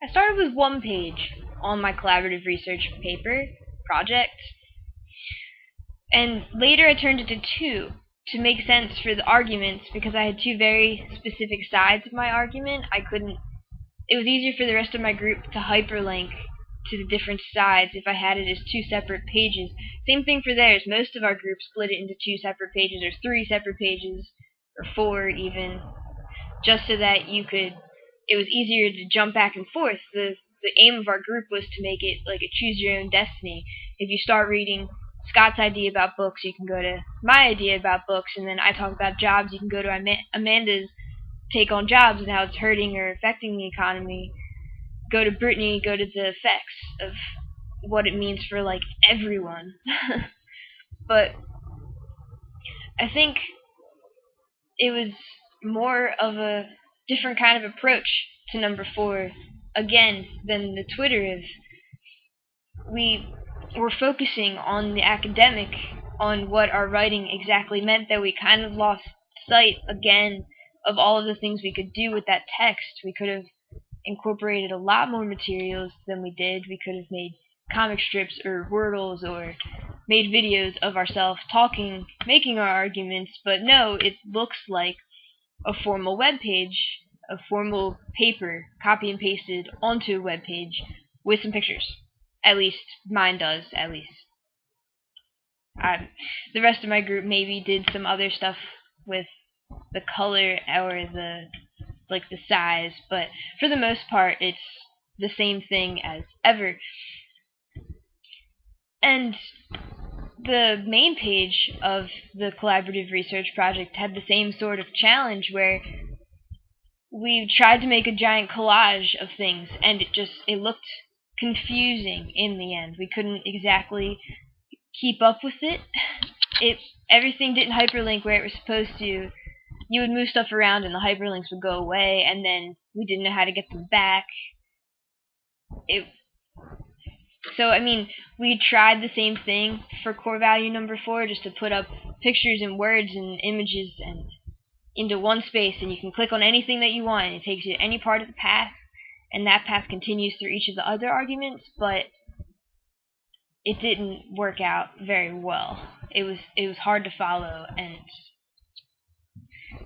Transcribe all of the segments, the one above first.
I started with one page on my collaborative research paper project, and later I turned it to two to make sense for the arguments because I had two very specific sides of my argument. It was easier for the rest of my group to hyperlink to the different sides if I had it as two separate pages. Same thing for theirs. Most of our group split it into two separate pages or three separate pages or four even, just so that it was easier to jump back and forth. The aim of our group was to make it like a choose your own destiny. If you start reading Scott's idea about books, you can go to my idea about books, and then I talk about jobs, you can go to Amanda's take on jobs and how it's hurting or affecting the economy. Go to Brittany, go to the effects of what it means for like everyone. But I think it was more of a different kind of approach to number 4 again than the Twitter of we were focusing on the academic, on what our writing exactly meant, that we kind of lost sight again of all of the things we could do with that text. We could have incorporated a lot more materials than we did. We could have made comic strips or wordles or made videos of ourselves talking, making our arguments, but no, it looks like a formal web page, a formal paper copy and pasted onto a web page with some pictures. At least mine does, at least. The rest of my group maybe did some other stuff with the color or the size, but for the most part it's the same thing as ever. And the main page of the collaborative research project had the same sort of challenge where we tried to make a giant collage of things, and it looked confusing in the end. We couldn't exactly keep up with it. Everything didn't hyperlink where it was supposed to. You would move stuff around and the hyperlinks would go away, and then we didn't know how to get them back. So, I mean, we tried the same thing for core value number 4, just to put up pictures and words and images and into one space, and you can click on anything that you want, and it takes you to any part of the path, and that path continues through each of the other arguments, but it didn't work out very well. It was hard to follow, and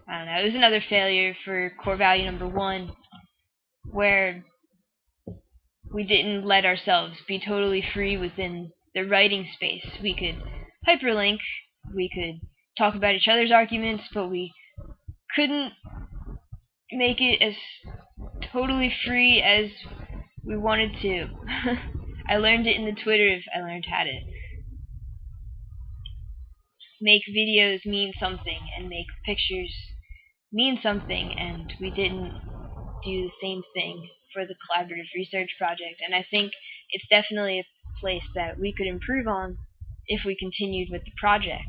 I don't know, it was another failure for core value number 1, where we didn't let ourselves be totally free within the writing space. We could hyperlink, we could talk about each other's arguments, but we couldn't make it as totally free as we wanted to. I learned it in the Twitter. I learned how to make videos mean something and make pictures mean something, and we didn't do the same thing for the collaborative research project. And I think it's definitely a place that we could improve on if we continued with the project.